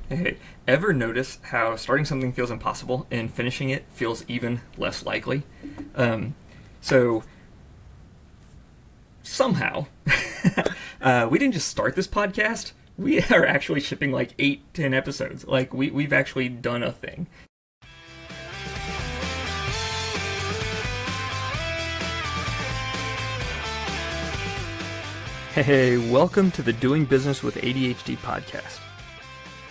Hey, ever notice how starting something feels impossible and finishing it feels even less likely? Um, so somehow, we didn't just start this podcast. We are actually shipping like 8, 10 episodes. Like we've actually done a thing. Hey, welcome to the Doing Business with ADHD podcast.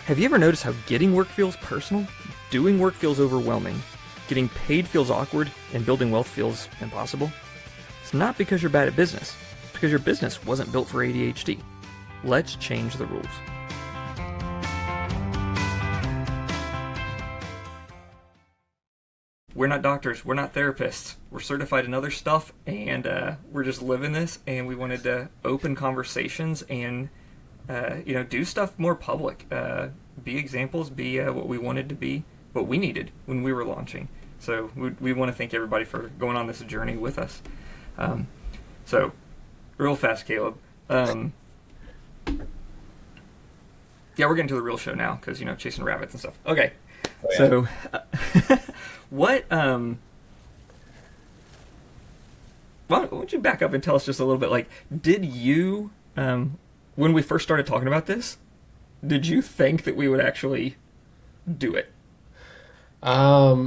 Have you ever noticed how getting work feels personal, doing work feels overwhelming, getting paid feels awkward, and building wealth feels impossible? It's not because you're bad at business. It's because your business wasn't built for ADHD. Let's change the rules. We're not doctors. We're not therapists. We're certified in other stuff, and we're just living this. And we wanted to open conversations and do stuff more public. Be examples. Be what we wanted to be. What we needed when we were launching. So we want to thank everybody for going on this journey with us. So, real fast, Caleb. Yeah, we're getting to the real show now because chasing rabbits and stuff. Okay. Oh, yeah. So, what? Why don't you back up and tell us just a little bit? Like, did you, when we first started talking about this, did you think that we would actually do it?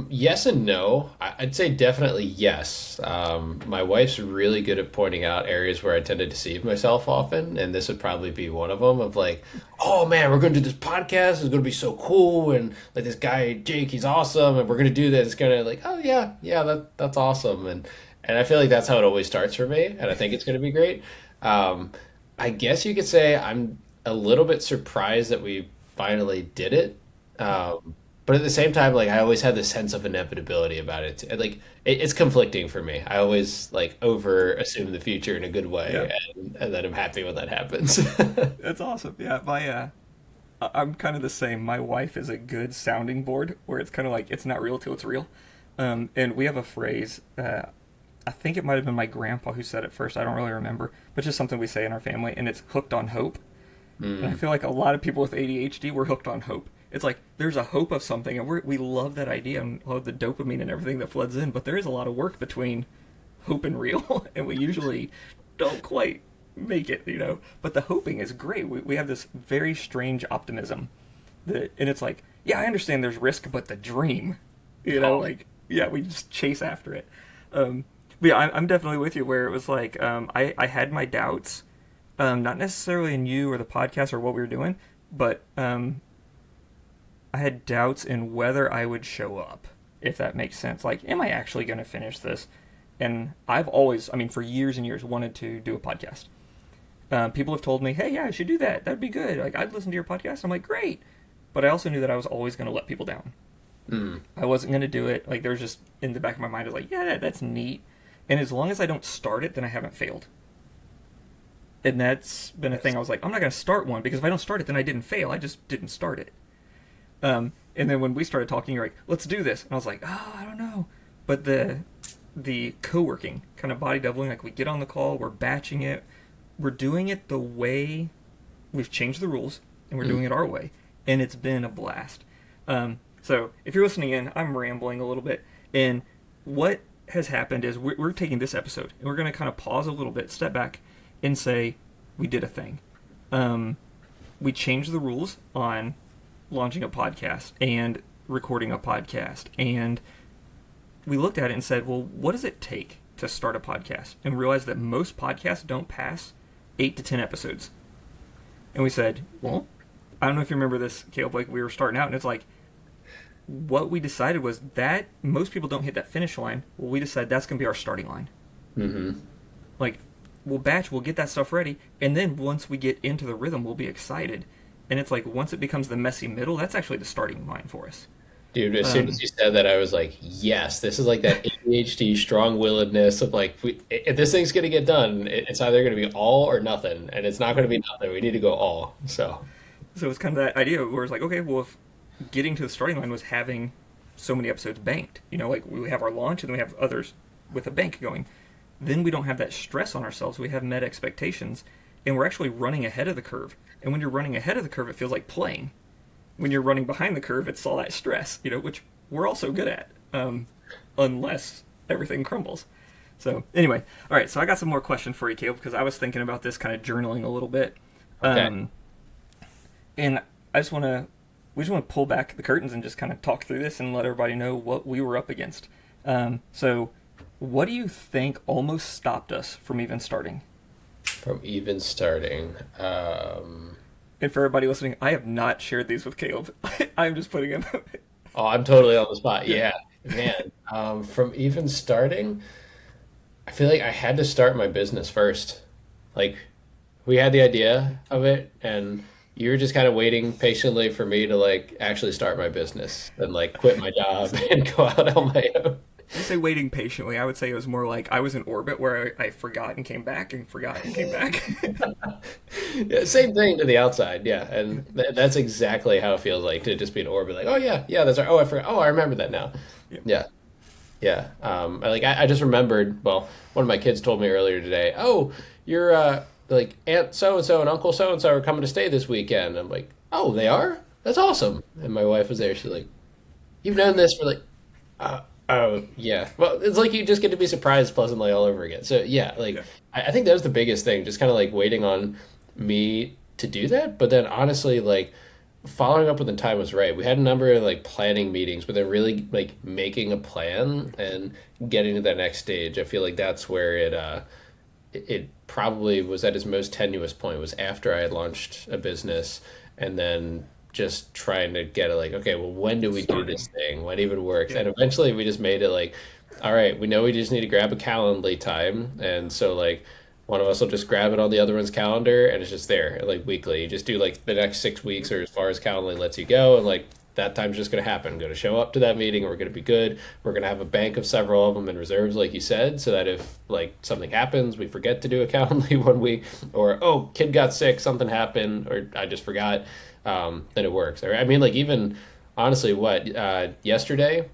Yes and no. I'd say definitely yes. My wife's really good at pointing out areas where I tend to deceive myself often, and this would probably be one of them. Of like, oh man, we're going to do this podcast. It's going to be so cool, and like this guy Jake, he's awesome, and we're going to do this. It's going to like, oh yeah, yeah, that's awesome, and I feel like that's how it always starts for me, and I think it's going to be great. Um, I guess you could say I'm a little bit surprised that we finally did it. But at the same time, like I always had this sense of inevitability about it. Like it's conflicting for me. I always like over assume the future in a good Yeah, way, and then I'm happy when that happens. that's awesome. Yeah, I'm kind of the same. My wife is a good sounding board where it's kind of like it's not real till it's real. And we have a phrase. I think it might have been my grandpa who said it first. I don't really remember, but just something we say in our family, and it's hooked on hope. And I Mm, feel like a lot of people with ADHD we're hooked on hope. It's like there's a hope of something, and we love that idea and love the dopamine and everything that floods in. But there is a lot of work between hope and real, and we usually don't quite make it. But the hoping is great. We have this very strange optimism and it's like, yeah, I understand there's risk, but the dream, oh, like yeah, we just chase after it. Um, but yeah, I'm definitely with you. Where it was like, I had my doubts, not necessarily in you or the podcast or what we were doing, but I had doubts in whether I would show up, if that makes sense. Like, am I actually going to finish this? And I've always, I mean, for years and years, wanted to do a podcast. People have told me, hey, yeah, I should do that. That'd be good. Like, I'd listen to your podcast. I'm like, great. But I also knew that I was always going to let people down. mm, I wasn't going to do it. Like, there's just, in the back of my mind, I was like, yeah, that's neat. And as long as I don't start it, then I haven't failed. And that's been a thing. I was like, I'm not going to start one because if I don't start it, then I didn't fail. I just didn't start it. And then when we started talking, you're like, let's do this. And I was like, oh, I don't know. But the co-working, kind of body doubling, like we get on the call, we're batching it, we're doing it the way we've changed the rules, and we're mm. doing it our way. And it's been a blast. So if you're listening in, I'm rambling a little bit. And what has happened is we're taking this episode, and we're going to kind of pause a little bit, step back, and say, we did a thing. Um, we changed the rules on launching a podcast and recording a podcast. And we looked at it and said, well, what does it take to start a podcast? And realized that most podcasts don't pass 8 to 10 episodes. And we said, well, I don't know if you remember this, Caleb, like we were starting out, and it's like, what we decided was that most people don't hit that finish line. Well, we decided that's going to be our starting line. Mm-hmm. Like, we'll batch, we'll get that stuff ready, and then once we get into the rhythm, we'll be excited. And it's like, once it becomes the messy middle, that's actually the starting line for us. Dude, as soon as Um, you said that, I was like, yes, this is like that ADHD strong-willedness of like, if this thing's gonna get done, it's either gonna be all or nothing, and it's not gonna be nothing. We need to go all. So, so it's kind of that idea where it's like, okay, well, if getting to the starting line was having so many episodes banked, like we have our launch and then we have others with a bank going, then we don't have that stress on ourselves. We have met expectations, and we're actually running ahead of the curve. And when you're running ahead of the curve, it feels like playing. when you're running behind the curve, it's all that stress, which we're also good at, unless everything crumbles. So anyway, all right. So I got some more questions for you, Caleb, because I was thinking about this kind of journaling a little bit, Okay. and we just want to pull back the curtains and just kind of talk through this and let everybody know what we were up against. So, what do you think almost stopped us from even starting? From even starting. And for everybody listening, I have not shared these with Caleb. I'm just putting them. Oh, I'm totally on the spot. Yeah. Yeah, man. From even starting, I feel like I had to start my business first. Like, we had the idea of it, and you were just kind of waiting patiently for me to like actually start my business and like quit my job and go out on my own. You say waiting patiently. I would say it was more like I was in orbit where I forgot and came back and forgot and came back. Yeah, same thing to the outside, yeah, and that's exactly how it feels like to just be in orbit. Like, oh yeah, yeah, that's right. Oh, I forgot. Oh, I remember that now. Yeah. Yeah, yeah. I just remembered. Well, one of my kids told me earlier today. Oh, your like Aunt so and so and Uncle so and so are coming to stay this weekend. I'm like, oh, they are. That's awesome. And my wife was there. She's like, you've known this for like, oh yeah. Well, it's like you just get to be surprised pleasantly all over again. So yeah, like Yeah. I think that was the biggest thing. Just kind of like waiting on me to do that. But then honestly, like following up when the time was right. We had a number of like planning meetings, but then really like making a plan and getting to that next stage. I feel like that's where it probably was at its most tenuous point was after I had launched a business and then just trying to get it like, okay, well, when do we do this Starting. thing? When even works? Yeah. And eventually we just made it like, all right, we know we just need to grab a Calendly time. And so like one of us will just grab it on the other one's calendar and it's just there like weekly. You just do like the next 6 weeks or as far as Calendly lets you go. And like that time's just going to happen. I'm going to show up to that meeting. We're going to be good. We're going to have a bank of several of them in reserves, like you said, so that if like something happens, we forget to do a Calendly one week, or oh, kid got sick, something happened, or I just forgot, then it works. Or I mean, like even honestly, what yesterday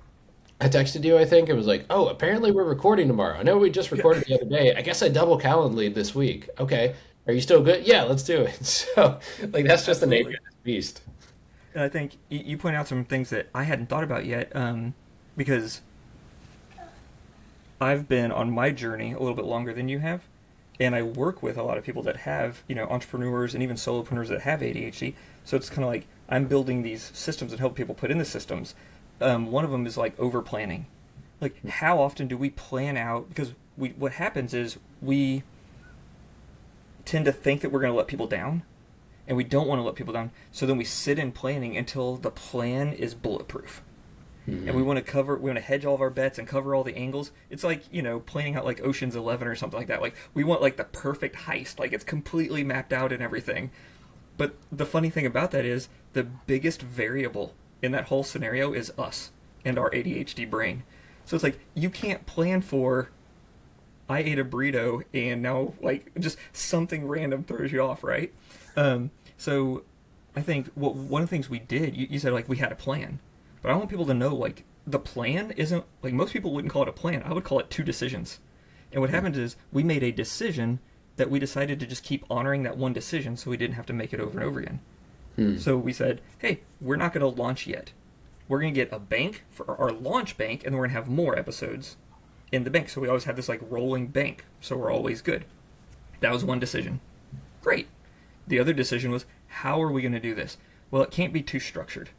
I texted you. I think it was like, oh, apparently we're recording tomorrow. I know we just Yeah. recorded the other day. I guess I double Calendly this week. Okay, are you still good? Yeah, let's do it. So like that's just the nature Absolutely. of this beast. And I think you point out some things that I hadn't thought about yet, because I've been on my journey a little bit longer than you have, and I work with a lot of people that have, entrepreneurs and even solopreneurs that have ADHD. So it's kind of like I'm building these systems and help people put in the systems. One of them is like over planning. Like, how often do we plan out? Because what happens is we tend to think that we're going to let people down, and we don't want to let people down. So then we sit in planning until the plan is bulletproof. And Mhm. we want to hedge all of our bets and cover all the angles. It's like, planning out like Ocean's 11 or something like that. Like, we want like the perfect heist. Like, it's completely mapped out and everything. But the funny thing about that is the biggest variable in that whole scenario is us and our ADHD brain. So it's like you can't plan for I ate a burrito and now like just something random throws you off, right? So I think one of the things we did, you said like we had a plan, but I want people to know like the plan isn't like most people wouldn't call it a plan. I would call it two decisions. And what happened is we made a decision that we decided to just keep honoring that one decision so we didn't have to make it over and over again. Hmm. So we said, hey, we're not going to launch yet. We're going to get a bank for our launch bank, and we're going to have more episodes in the bank. So we always have this like rolling bank, so we're always good. That was one decision. Great. The other decision was, how are we going to do this? Well, it can't be too structured.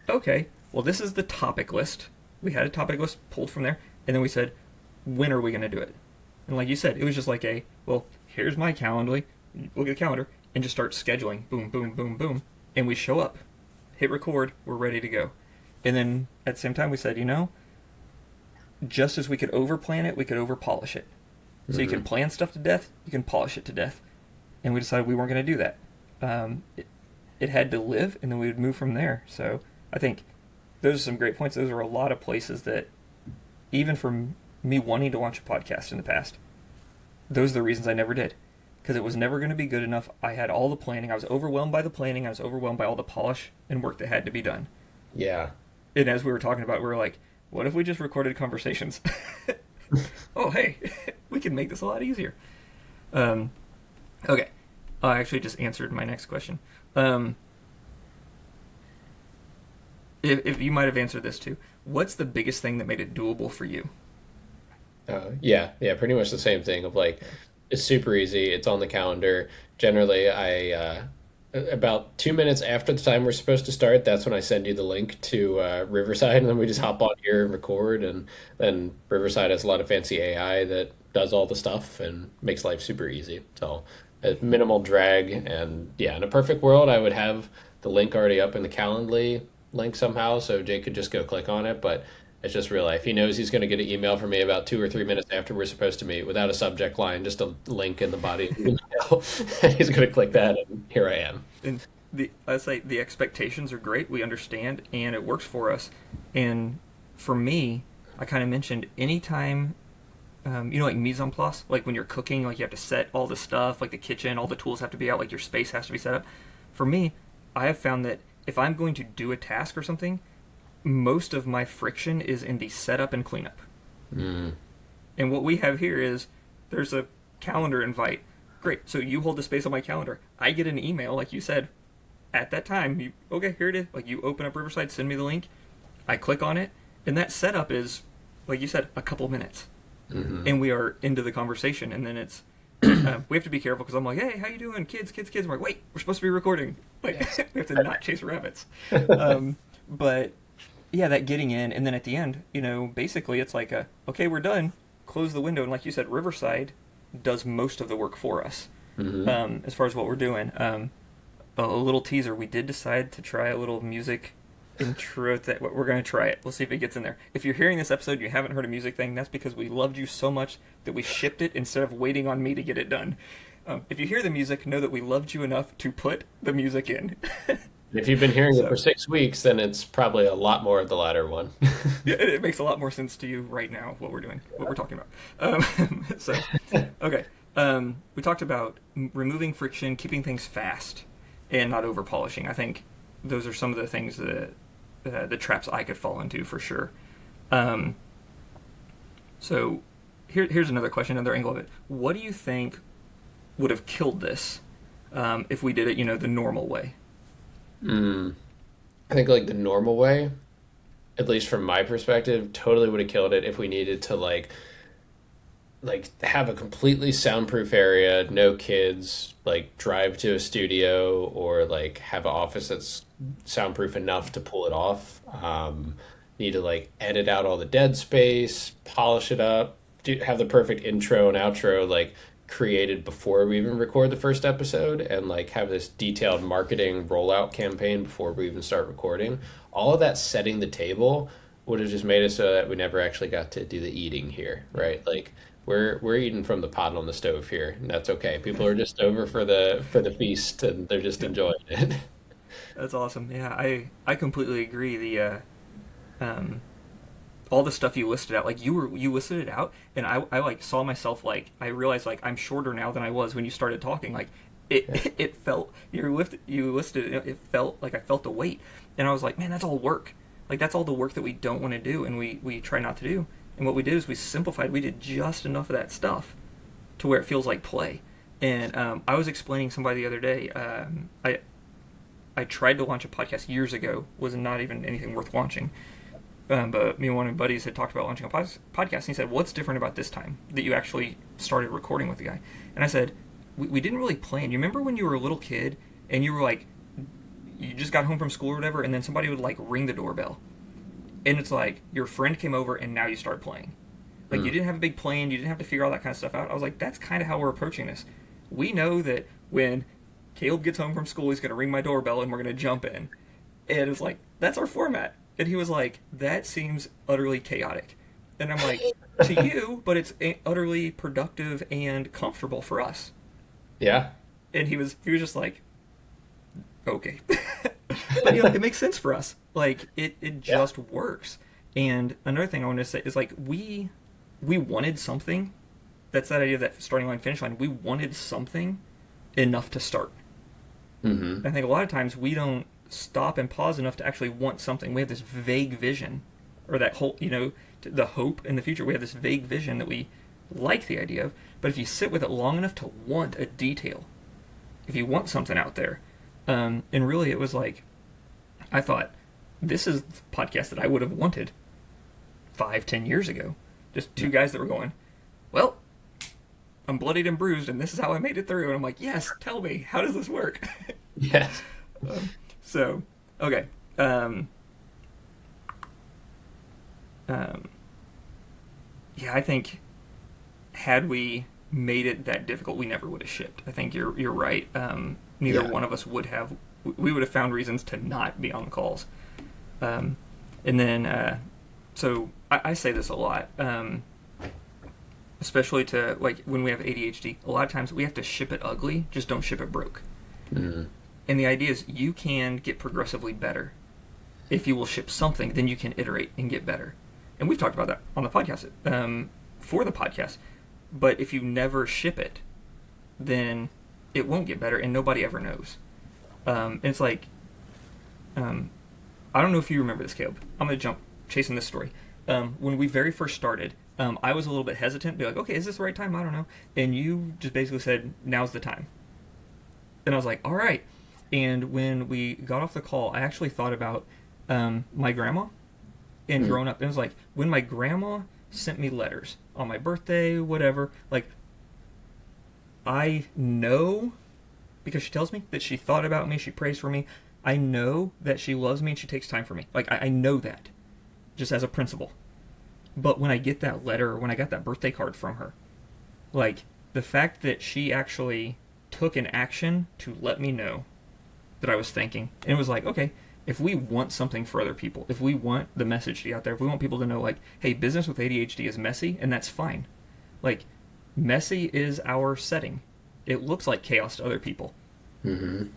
Okay, well, this is the topic list. We had a topic list pulled from there, and then we said, when are we going to do it? And like you said, it was just like well, here's my Calendly, look at the calendar, and just start scheduling. Boom, boom, boom, boom. And we show up, hit record, we're ready to go. And then at the same time, we said, just as we could over plan it, we could over polish it. So you can plan stuff to death, you can polish it to death. And we decided we weren't going to do that. It had to live, and then we would move from there. So I think those are some great points. Those are a lot of places that, even from me wanting to launch a podcast in the past, those are the reasons I never did. Because it was never going to be good enough. I had all the planning. I was overwhelmed by the planning. I was overwhelmed by all the polish and work that had to be done. Yeah. And as we were talking about, we were like, what if we just recorded conversations? Oh, hey, we can make this a lot easier. Okay. I actually just answered my next question. if you might have answered this too, what's the biggest thing that made it doable for you? Yeah, yeah, pretty much the same thing of like Okay. it's super easy. It's on the calendar. Generally, about 2 minutes after the time we're supposed to start, that's when I send you the link to Riverside, and then we just hop on here and record. And then Riverside has a lot of fancy AI that does all the stuff and makes life super easy. So minimal drag, and yeah, in a perfect world, I would have the link already up in the Calendly link somehow, so Jake could just go click on it. But it's just real life. He knows he's going to get an email from me about 2 or 3 minutes after we're supposed to meet without a subject line, just a link in the body of the email. He's going to click that, and here I am. And I say the expectations are great. We understand, and it works for us. And for me, I kind of mentioned anytime, like mise en place, like when you're cooking, like you have to set all the stuff, like the kitchen, all the tools have to be out, like your space has to be set up. For me, I have found that if I'm going to do a task or something, most of my friction is in the setup and cleanup. Mm. And what we have here is there's a calendar invite. Great. So you hold the space on my calendar. I get an email, like you said, at that time. Okay, here it is. Like you open up Riverside, send me the link. I click on it, and that setup is, like you said, a couple minutes, Hmm. and we are into the conversation. And then it's we have to be careful because I'm like, hey, how you doing, kids, kids, kids? I'm like, wait, we're supposed to be recording. Like Yes. we have to not chase rabbits. But yeah, that getting in, and then at the end, basically it's like okay, we're done. Close the window, and like you said, Riverside does most of the work for us. Hmm. As far as what we're doing, a little teaser. We did decide to try a little music intro. That we're going to try it. We'll see if it gets in there. If you're hearing this episode, and you haven't heard a music thing. That's because we loved you so much that we shipped it instead of waiting on me to get it done. If you hear the music, know that we loved you enough to put the music in. If you've been hearing it for So 6 weeks, then it's probably a lot more of the latter one. yeah, it makes a lot more sense to you right now what we're doing, what we're talking about. So, okay. We talked about removing friction, keeping things fast, and not over polishing. I think those are some of the things that the traps I could fall into for sure. Um, so, here's another question, another angle of it. What do you think would have killed this if we did it, the normal way? Mm. I think like the normal way, at least from my perspective, totally would have killed it if we needed to like have a completely soundproof area, no kids, like drive to a studio or like have an office that's soundproof enough to pull it off. Need to like edit out all the dead space, polish it up, have the perfect intro and outro like created before we even record the first episode, and like have this detailed marketing rollout campaign before we even start recording. All of that setting the table would have just made it so that we never actually got to do the eating here, right? Like we're eating from the pot on the stove here, and that's okay. People are just over for the feast, and they're just Yeah, enjoying it. that's awesome. Yeah, I completely agree. Um, all the stuff you listed out, like you listed it out, and I like saw myself, like I realized like I'm shorter now than I was when you started talking. Like Yeah. it felt you listed it, it felt like I felt the weight, and I was like, man, that's all work. Like that's all the work that we don't want to do, and we try not to do. And what we did is we simplified. We did just enough of that stuff to where it feels like play. And I was explaining to somebody the other day. I tried to launch a podcast years ago. Was not even anything worth launching. But me and one of my buddies had talked about launching a podcast, and he said, "What's different about this time that you actually started recording with the guy?" And I said, "We didn't really plan. You remember when you were a little kid and you were like, you just got home from school or whatever, and then somebody would like ring the doorbell, and it's like your friend came over, and now you start playing. Like you Mm. didn't have a big plan, you didn't have to figure all that kind of stuff out." I was like, "That's kind of how we're approaching this. We know that when Caleb gets home from school, he's going to ring my doorbell, and we're going to jump in." And it's like, that's our format. And he was like, that seems utterly chaotic. And I'm like, to you, but it's utterly productive and comfortable for us. Yeah. And he was just like, okay. But it makes sense for us. Like it Yeah. just works. And another thing I want to say is like we wanted something. That's that idea of that starting line, finish line. We wanted something enough to start. Hmm. I think a lot of times we don't stop and pause enough to actually want something. We have this vague vision, or that whole, the hope in the future. We have this vague vision that we like the idea of, but if you sit with it long enough to want a detail, if you want something out there, and really it was like, I thought, this is the podcast that I would have wanted 5, 10 years ago. Just two guys that were going, well, I'm bloodied and bruised, and this is how I made it through. And I'm like, yes, tell me, how does this work? Yes. So, okay. Yeah, I think had we made it that difficult, we never would have shipped. I think you're right. Neither Yeah. one of us would have. We would have found reasons to not be on the calls. And then, so I say this a lot, especially to like when we have ADHD. A lot of times we have to ship it ugly, just don't ship it broke. Mm-hmm. And the idea is you can get progressively better. If you will ship something, then you can iterate and get better. And we've talked about that on the podcast, for the podcast. But if you never ship it, then it won't get better, and nobody ever knows. And it's like, I don't know if you remember this, Caleb. I'm going to jump chasing this story. When we very first started, I was a little bit hesitant, be like, okay, is this the right time? I don't know. And you just basically said, now's the time. And I was like, all right. And when we got off the call, I actually thought about my grandma and growing up. It was like, when my grandma sent me letters on my birthday, whatever, like, I know, because she tells me that she thought about me, she prays for me, I know that she loves me and she takes time for me. Like, I know that, just as a principle. But when I get that letter, or when I got that birthday card from her, like, the fact that she actually took an action to let me know that I was thinking, and it was like, okay, if we want something for other people, if we want the message to be out there, if we want people to know, like, hey, business with ADHD is messy, and that's fine. Like, messy is our setting. It looks like chaos to other people. Mm-hmm.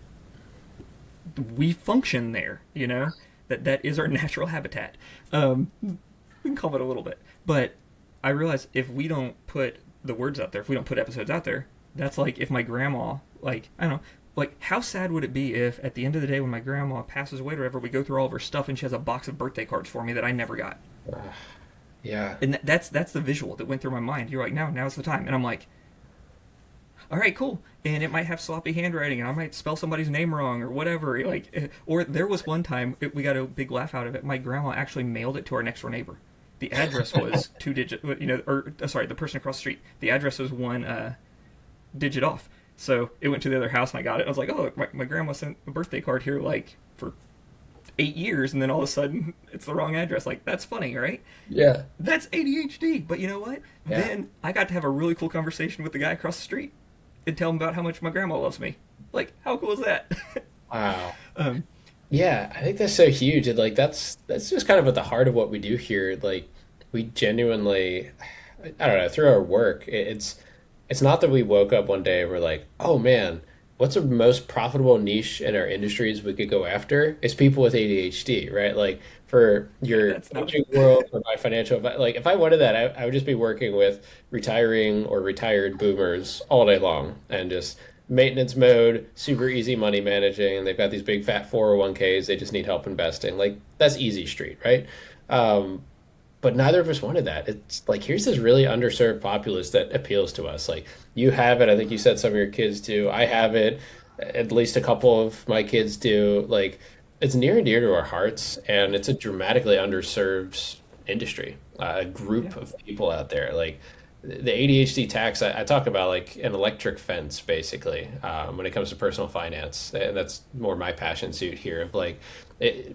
We function there, you know? That is our natural habitat. We can calm it a little bit. But I realize if we don't put the words out there, if we don't put episodes out there, that's like if my grandma, like, I don't know, like, how sad would it be if at the end of the day when my grandma passes away or whatever, we go through all of her stuff and she has a box of birthday cards for me that I never got. Yeah. And that's the visual that went through my mind. You're like, now's the time. And I'm like, all right, cool. And it might have sloppy handwriting, and I might spell somebody's name wrong or whatever. Like, or there was one time we got a big laugh out of it. My grandma actually mailed it to our next door neighbor. The address was 2 digit, you know, or sorry, the person across the street. The address was 1 digit off. So it went to the other house, and I got it. I was like, oh, my grandma sent a birthday card here, like, for 8 years, and then all of a sudden it's the wrong address. Like, that's funny, right? Yeah. That's ADHD. But you know what? Yeah. Then I got to have a really cool conversation with the guy across the street and tell him about how much my grandma loves me. Like, how cool is that? Wow. um, Yeah, I think that's so huge, and like that's just kind of at the heart of what we do here. Like, we genuinely, I don't know, through our work, it's not that we woke up one day and we're like, oh man, what's the most profitable niche in our industries we could go after? It's people with ADHD, right? Like, for yeah, your that's not. coaching world, for my financial, like if I wanted that, I would just be working with retiring or retired boomers all day long and just maintenance mode, super easy money managing. And they've got these big fat 401ks. They just need help investing. Like, that's easy street, right? Um, but neither of us wanted that. It's like, here's this really underserved populace that appeals to us. Like, you have it. I think you said some of your kids do. I have it. At least a couple of my kids do. Like, it's near and dear to our hearts, and it's a dramatically underserved industry, a Yeah. group of people out there. Like, the ADHD tax, I talk about like an electric fence, basically, when it comes to personal finance. And that's more my passion suit here of like,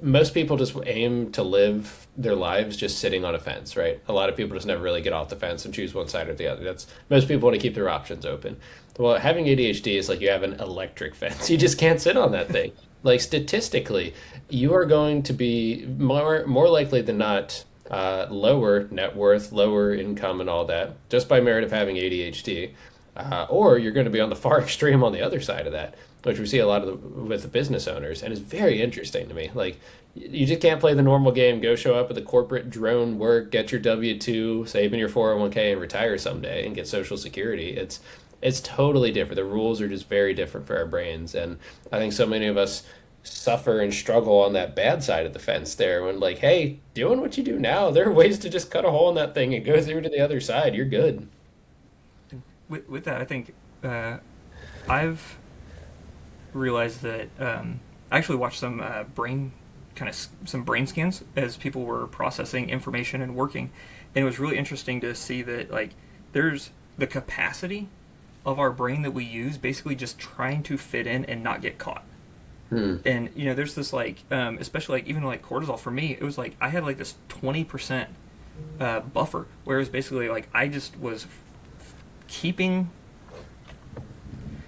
most people just aim to live their lives just sitting on a fence, right? A lot of people just never really get off the fence and choose one side or the other. That's most people want to keep their options open. Well, having ADHD is like you have an electric fence. You just can't sit on that thing. Like, statistically, you are going to be more likely than not lower net worth, lower income, and all that just by merit of having ADHD. Or you're going to be on the far extreme on the other side of that, which we see a lot of with the business owners, and it's very interesting to me. Like, you just can't play the normal game. Go show up at the corporate drone work, get your W-2, save in your 401k, and retire someday and get Social Security. It's totally different. The rules are just very different for our brains, and I think so many of us suffer and struggle on that bad side of the fence there when, like, hey, doing what you do now, there are ways to just cut a hole in that thing and go through to the other side. You're good. With that, I think I've realized that I actually watched some brain kind of some brain scans as people were processing information and working, and it was really interesting to see that like there's the capacity of our brain that we use basically just trying to fit in and not get caught. And there's this like, especially like even like cortisol for me, it was like I had like this 20% buffer, where it was basically like I just was keeping.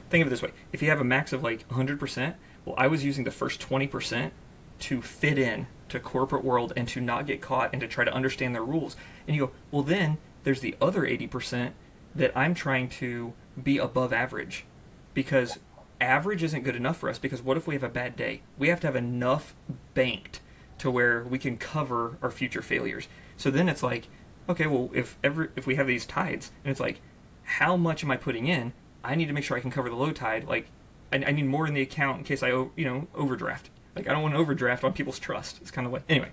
Think of it this way: if you have a max of like 100%, well, I was using the first 20% to fit in to corporate world and to not get caught and to try to understand their rules. And you go, well, then there's the other 80% that I'm trying to be above average, because average isn't good enough for us, because what if we have a bad day? We have to have enough banked to where we can cover our future failures. So then it's like, okay, well, if we have these tides, and it's like, how much am I putting in? I need to make sure I can cover the low tide. Like, I need more in the account in case I overdraft. Like, I don't want to overdraft on people's trust. It's kind of like, anyway,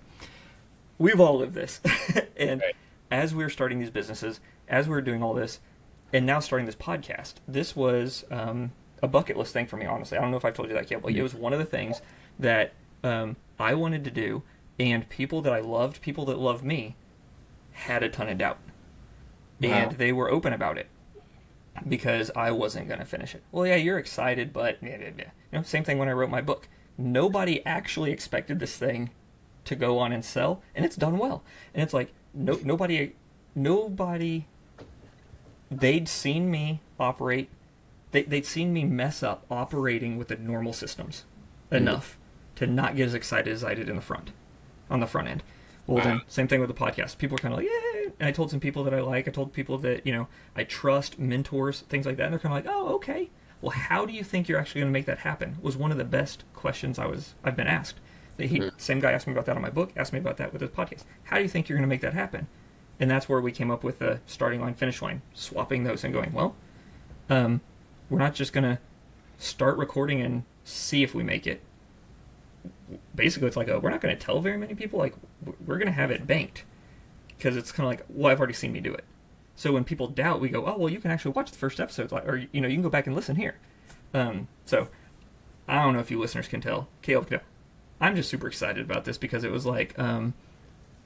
we've all lived this. And Right. as we were starting these businesses, as we were doing all this, and now starting this podcast, this was a bucket list thing for me, honestly. I don't know if I've told you that yet, but it was one of the things that I wanted to do, and people that I loved, people that loved me, had a ton of doubt. Wow. And they were open about it, because I wasn't going to finish it. Well, yeah, you're excited, but same thing when I wrote my book. Nobody actually expected this thing to go on and sell, and it's done well. And it's like nobody, they'd seen me operate. They'd seen me mess up operating with the normal systems enough to not get as excited as I did on the front end. Well, then, same thing with the podcast. People are kind of like, yeah. And I told some people that I like. I told people that, I trust, mentors, things like that. And they're kind of like, oh, okay. Well, how do you think you're actually going to make that happen? Was one of the best questions I've been asked. Same guy asked me about that on my book, asked me about that with his podcast. How do you think you're going to make that happen? And that's where we came up with the starting line, finish line, swapping those and going, well, we're not just going to start recording and see if we make it. Basically, it's like, we're not going to tell very many people. Like, we're going to have it banked, because it's kind of like, well, I've already seen me do it. So when people doubt, we go, oh, well, you can actually watch the first episode, or you can go back and listen here. So I don't know if you listeners can tell. Caleb can tell. I'm just super excited about this, because it was like,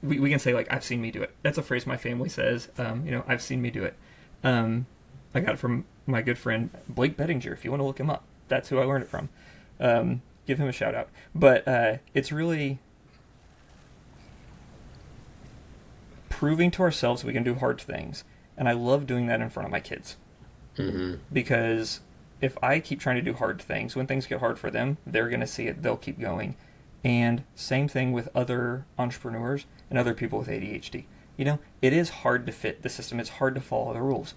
we can say, like, I've seen me do it. That's a phrase my family says. I've seen me do it. I got it from my good friend Blake Bettinger. If you want to look him up, that's who I learned it from. Give him a shout out. But it's really proving to ourselves we can do hard things. And I love doing that in front of my kids. Mm-hmm. Because if I keep trying to do hard things, when things get hard for them, they're going to see it. They'll keep going. And same thing with other entrepreneurs and other people with ADHD. It is hard to fit the system. It's hard to follow the rules.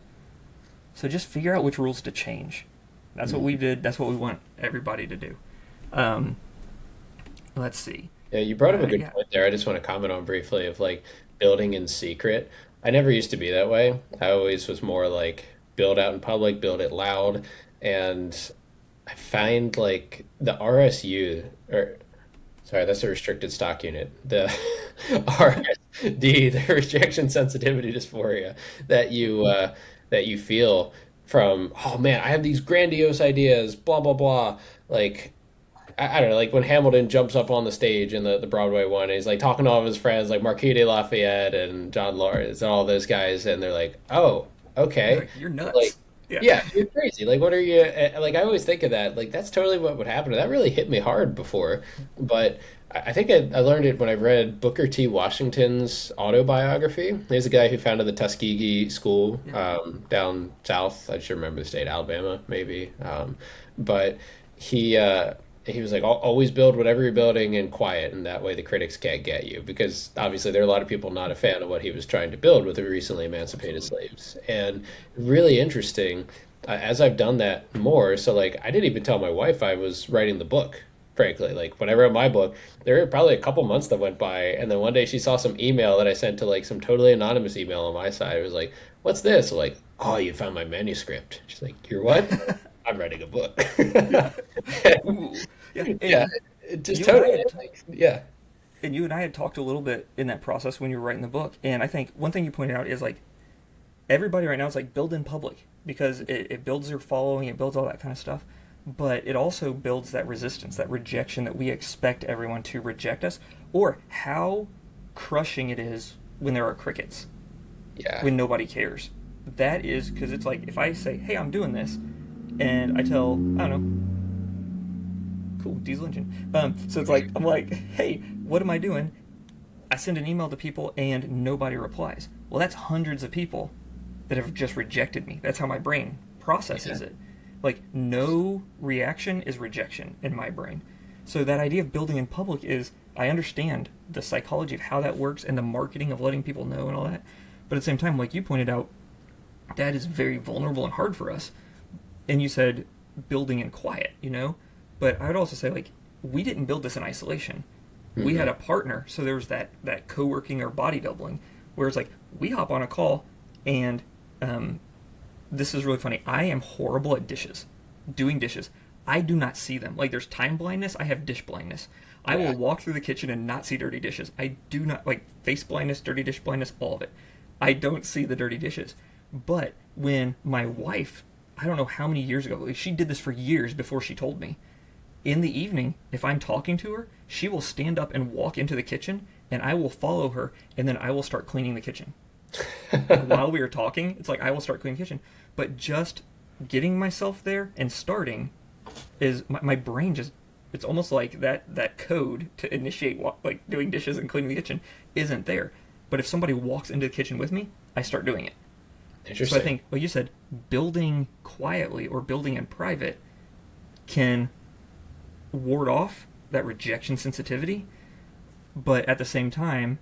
So just figure out which rules to change. That's what we did. That's what we want everybody to do. Let's see. Yeah, you brought up a good point there. I just want to comment on briefly of like building in secret. I never used to be that way. I always was more like build out in public, build it loud. And I find like the RSU, or sorry, that's a restricted stock unit. The RSD, the rejection sensitivity dysphoria that you feel from, oh man, I have these grandiose ideas, blah blah blah. Like I don't know, like when Hamilton jumps up on the stage in the Broadway one, and he's like talking to all of his friends, like Marquis de Lafayette and John Lawrence and all those guys, and they're like, oh, okay, You're nuts. like. Yeah. Yeah, you're crazy. Like, what are you like? I always think of that. Like, that's totally what would happen. That really hit me hard before, but I think I learned it when I read Booker T. Washington's autobiography. He's a guy who founded the Tuskegee School down south. I should remember the state, Alabama, maybe. But he was like, always build whatever you're building in quiet, and that way the critics can't get you. Because obviously there are a lot of people not a fan of what he was trying to build with the recently emancipated slaves. And really interesting, as I've done that more, so like I didn't even tell my wife I was writing the book, frankly. Like when I wrote my book, there were probably a couple months that went by, and then one day she saw some email that I sent to like some totally anonymous email on my side. It was like, what's this? Like, oh, you found my manuscript. She's like, you're what? I'm writing a book. Ooh. Yeah. Yeah, it just You and I totally. had Yeah. And you and I had talked a little bit in that process when you were writing the book. And I think one thing you pointed out is like everybody right now is like build in public, because it builds your following, it builds all that kind of stuff. but it also builds that resistance, that rejection that we expect everyone to reject us, or how crushing it is when there are crickets, Yeah. when nobody cares. That is because it's like if I say, "Hey, I'm doing this," and I tell, I don't know, cool diesel engine. So it's like I'm like, "Hey, what am I doing?" I send an email to people and nobody replies. Well, that's hundreds of people that have just rejected me. That's how my brain Yeah. processes it. Like, no reaction is rejection in my brain. So, that idea of building in public is I understand the psychology of how that works and the marketing of letting people know and all that. But at the same time, like you pointed out, that is very vulnerable and hard for us. And you said building in quiet, you know? But I would also say, like, we didn't build this in isolation. We had Mm-mm. a partner, so there was that co-working or body doubling, where it's like we hop on a call, and this is really funny. I am horrible at dishes, doing dishes. I do not see them. Like there's time blindness. I have dish blindness. I Yeah. will walk through the kitchen and not see dirty dishes. I do not like face blindness, dirty dish blindness, all of it. I don't see the dirty dishes. But when my wife, I don't know how many years ago, like, she did this for years before she told me, in the evening, if I'm talking to her, she will stand up and walk into the kitchen, and I will follow her, and then I will start cleaning the kitchen. Like while we were talking, it's like I will start cleaning the kitchen. But just getting myself there and starting is my brain just. It's almost like that code to initiate like doing dishes and cleaning the kitchen isn't there. But if somebody walks into the kitchen with me, I start doing it. So I Interesting. think, like you said, building quietly or building in private can ward off that rejection sensitivity, but at the same time,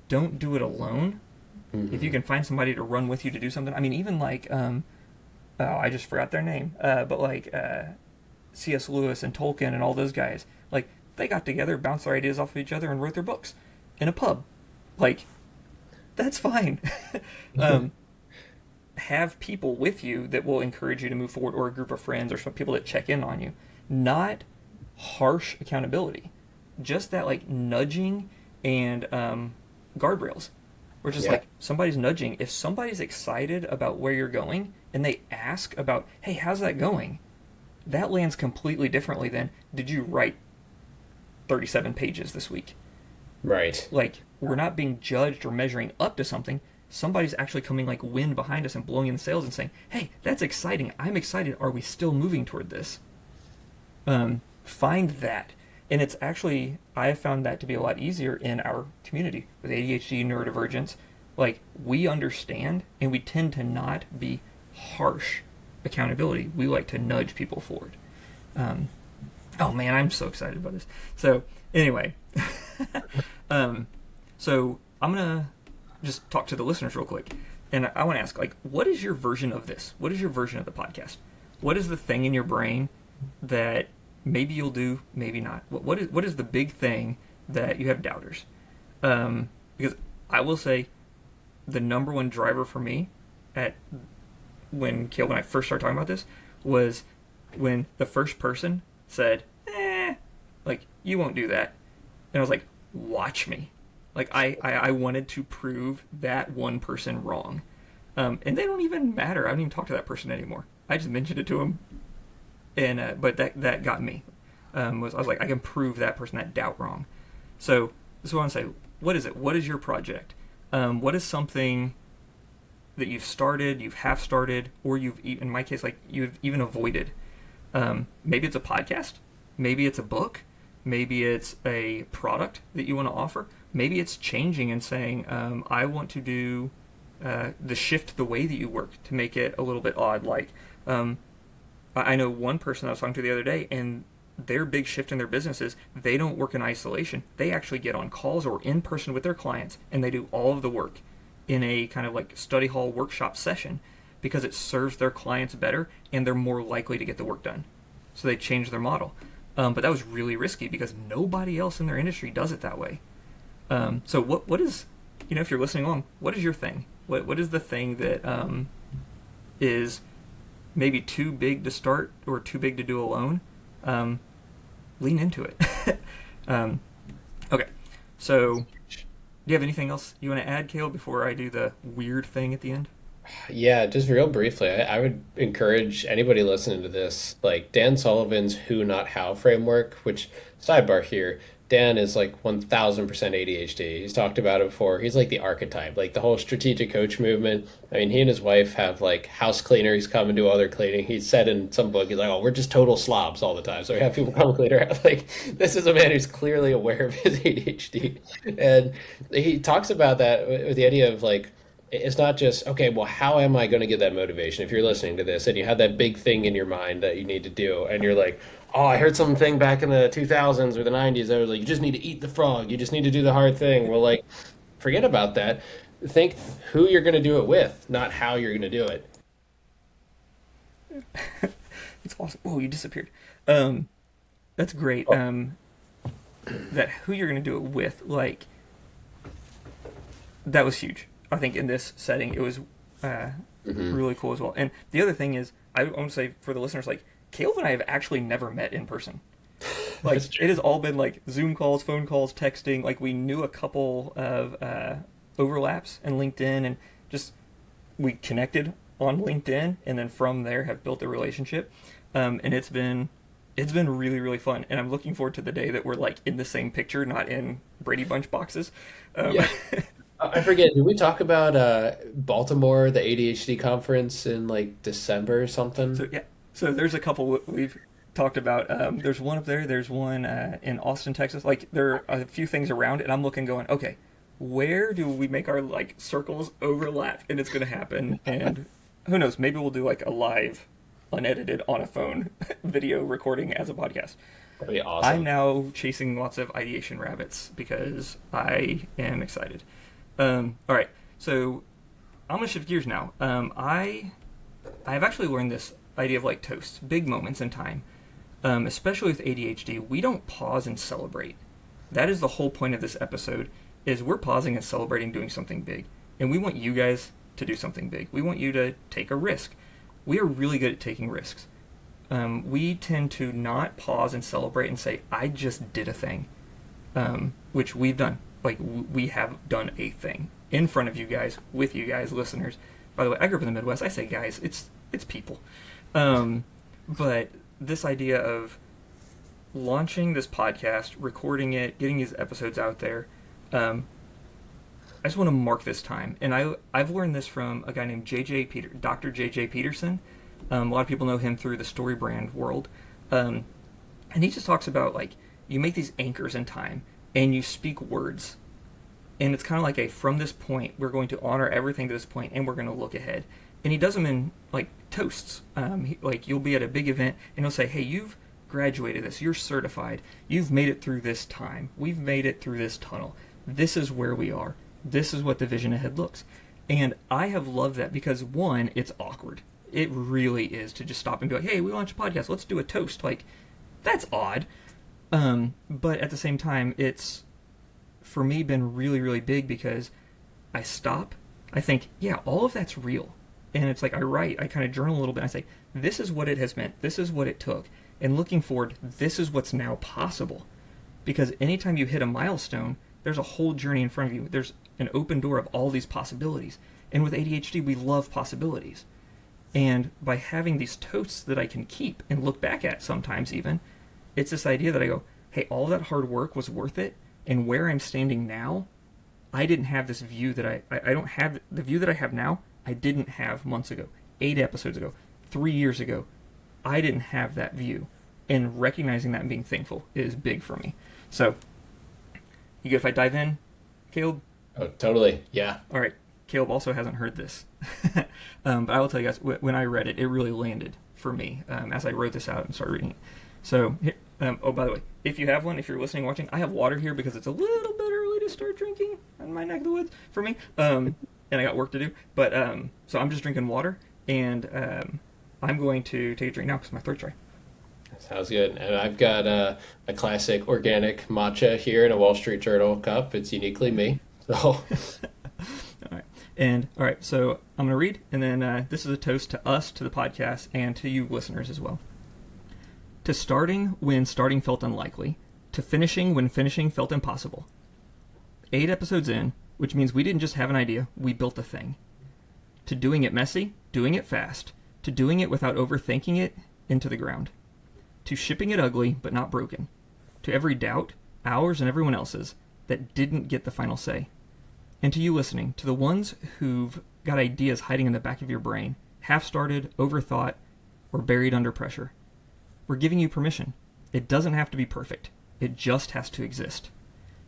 don't do it alone. If you Hmm. can find somebody to run with you to do something, I mean, even like, oh, I just forgot their name, but like C.S. Lewis and Tolkien and all those guys, like they got together, bounced their ideas off of each other, and wrote their books in a pub. Like that's fine. um, have people with you that will encourage you to move forward, or a group of friends, or some people that check in on you. Not harsh accountability, just that like nudging and guardrails. We're just Yeah. like somebody's nudging. If somebody's excited about where you're going and they ask about, hey, how's that going? That lands completely differently than, did you write 37 pages this week? Right. Like, we're not being judged or measuring up to something. Somebody's actually coming like wind behind us and blowing in the sails and saying, hey, that's exciting. I'm excited. Are we still moving toward this? Find that. And it's actually, I have found that to be a lot easier in our community with ADHD, neurodivergence. Like, we understand and we tend to not be harsh accountability. We like to nudge people forward. Um, oh man, I'm so excited about this. So, anyway, um, so I'm going to just talk to the listeners real quick. And I want to ask, like, what is your version of this? What is your version of the podcast? What is the thing in your brain that maybe you'll do, maybe not? What is the big thing that you have doubters? Because I will say the number one driver for me at when I first started talking about this was when the first person said, like, you won't do that. And I was like, watch me. Like, I wanted to prove that one person wrong. And they don't even matter. I don't even talk to that person anymore. I just mentioned it to him. And but that got me. I was like, I can prove that person that doubt wrong. So this is what I want to say. What is it? What is your project? What is something that you've started, you've half started, or you've, in my case, like you've even avoided? Maybe it's a podcast. Maybe it's a book. Maybe it's a product that you want to offer. Maybe it's changing and saying, I want to do the shift the way that you work to make it a little bit odd. Like, I know one person I was talking to the other day, and their big shift in their business is they don't work in isolation. They actually get on calls or in person with their clients, and they do all of the work in a kind of like study hall workshop session because it serves their clients better and they're more likely to get the work done. So they change their model. But that was really risky because nobody else in their industry does it that way. So what is, if you're listening along, what is your thing? What is the thing that is maybe too big to start or too big to do alone? Lean into it. Okay, so do you have anything else you want to add, Caleb, before I do the weird thing at the end? Yeah, just real briefly, I would encourage anybody listening to this, like Dan Sullivan's Who Not How framework, which, sidebar here, Dan is like 1000% ADHD. He's talked about it before. He's like the archetype, like the whole strategic coach movement. I mean, he and his wife have like house cleaners come and do all their cleaning. He said in some book, he's like, oh, we're just total slobs all the time. So we have people come clean our house. Like, this is a man who's clearly aware of his ADHD. And he talks about that with the idea of like, it's not just okay, well, how am I going to get that motivation? If you're listening to this and you have that big thing in your mind that you need to do, and you're like, oh, I heard something back in the 2000s or the 90s that was like, you just need to eat the frog, you just need to do the hard thing. Well, like, forget about that. Think who you're going to do it with, not how you're going to do it. It's awesome. Oh, you disappeared. Um, that's great. Oh, That who you're going to do it with, like, that was huge. I think in this setting, it was uh, hmm. really cool as well. And the other thing is, I want to say for the listeners, like, Caleb and I have actually never met in person. Like, That's true. it has all been like Zoom calls, phone calls, texting. Like, we knew a couple of overlaps in LinkedIn, and just we connected on LinkedIn, and then from there have built a relationship. And it's been really really fun, and I'm looking forward to the day that we're like in the same picture, not in Brady Bunch boxes. Um, Yeah. I forget, did we talk about Baltimore, the ADHD conference in like December or something? so yeah, so there's a couple we've talked about. There's one up there. There's one in Austin, Texas. Like there are a few things around, and I'm looking, going, okay, where do we make our like circles overlap? And it's gonna happen. And who knows? Maybe we'll do like a live, unedited on a phone video recording as a podcast. That'd be I'm awesome. now chasing lots of ideation rabbits because I am excited. All right, so I'm gonna shift gears now. I've actually learned this idea of like toasts, big moments in time, especially with ADHD. We don't pause and celebrate. That is the whole point of this episode. Is we're pausing and celebrating doing something big, and we want you guys to do something big. We want you to take a risk. We are really good at taking risks. We tend to not pause and celebrate and say, "I just did a thing," which we've done. Like we have done a thing in front of you guys, with you guys, listeners. By the way, I grew up in the Midwest. I say guys, it's people. Um, but this idea of launching this podcast, recording it, getting these episodes out there, um, I just want to mark this time. And I've learned this from a guy named Dr. JJ Peterson. A lot of people know him through the story brand world. Um, and he just talks about like you make these anchors in time and you speak words. And it's kind of like a from this point, we're going to honor everything to this point and we're going to look ahead. And he does them in like toasts. Like you'll be at a big event and he'll say, hey, you've graduated this, you're certified, you've made it through this time, we've made it through this tunnel. This is where we are. This is what the vision ahead looks. And I have loved that because one, it's awkward. It really is to just stop and be like, hey, we launched a podcast, let's do a toast. Like, that's odd. But at the same time, it's for me been really, really big because I stop, I think, yeah, all of that's real. And it's like I write, I kind of journal a little bit. I say, this is what it has meant, this is what it took. And looking forward, this is what's now possible. Because anytime you hit a milestone, there's a whole journey in front of you. There's an open door of all these possibilities. And with ADHD, we love possibilities. And by having these toasts that I can keep and look back at sometimes even, it's this idea that I go, hey, all that hard work was worth it. And where I'm standing now, I didn't have this view that I don't have the view that I have now. I didn't have months ago, 8 episodes ago, 3 years ago. I didn't have that view. And recognizing that and being thankful is big for me. So, you good if I dive in, Caleb? Oh, totally. Yeah. All right. Caleb also hasn't heard this. But I will tell you guys, when I read it, it really landed for me as I wrote this out and started reading it. So, oh, by the way, if you have one, if you're listening, watching, I have water here because it's a little bit early to start drinking in my neck of the woods for me. And I got work to do. But, so I'm just drinking water, and I'm going to take a drink now because my throat's dry. Sounds good. And I've got a classic organic matcha here in a Wall Street Journal cup. It's uniquely me. So, All right. And all right, so I'm going to read, and then this is a toast to us, to the podcast, and to you listeners as well. To starting when starting felt unlikely, to finishing when finishing felt impossible. 8 episodes in, which means we didn't just have an idea, we built a thing. to doing it messy, doing it fast, to doing it without overthinking it into the ground, to shipping it ugly but not broken, to every doubt, ours and everyone else's, that didn't get the final say, and to you listening, to the ones who've got ideas hiding in the back of your brain, half-started, overthought, or buried under pressure. We're giving you permission. It doesn't have to be perfect. It just has to exist.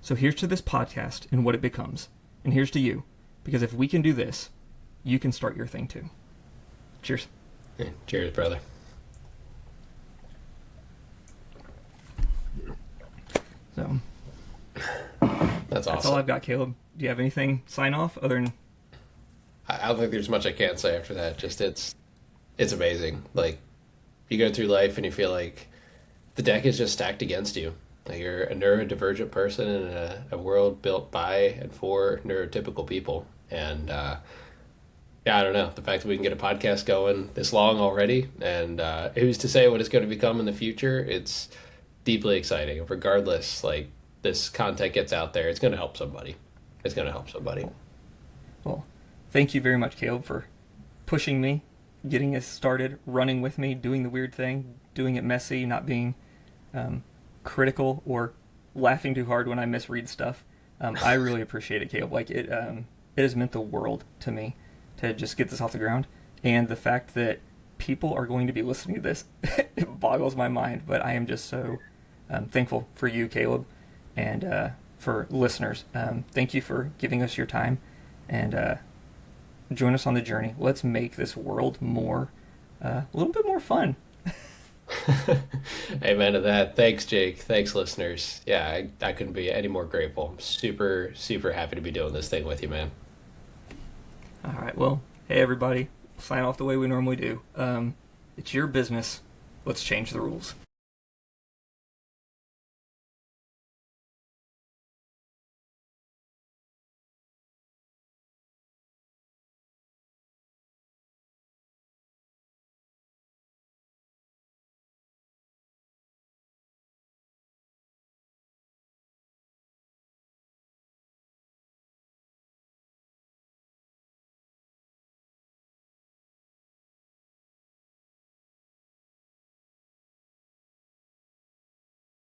So here's to this podcast and what it becomes. And here's to you. Because if we can do this, you can start your thing too. Cheers. Yeah, cheers, brother. So That's awesome. that's all I've got, Caleb. Do you have anything sign off other than I don't think there's much I can't say after that. Just it's amazing. Like, you go through life and you feel like the deck is just stacked against you. Like, you're a neurodivergent person in a world built by and for neurotypical people. And yeah, I don't know. The fact that we can get a podcast going this long already, and who's to say what it's going to become in the future? It's deeply exciting. Regardless, like, this content gets out there, it's going to help somebody. It's going to help somebody. well, thank you very much, Caleb, for pushing me, getting us started, running with me, doing the weird thing, doing it messy, not being critical or laughing too hard when I misread stuff. I really appreciate it, Caleb. Like, it has meant the world to me to just get this off the ground. And the fact that people are going to be listening to this, it boggles my mind. But I am just so thankful for you, Caleb, and for listeners. Thank you for giving us your time, and join us on the journey. Let's make this world a little bit more fun. Amen to that. Thanks, Jake. Thanks, listeners. Yeah, I couldn't be any more grateful. I'm super, super happy to be doing this thing with you, man. All right. Well, hey, everybody. Sign off the way we normally do. It's your business. Let's change the rules.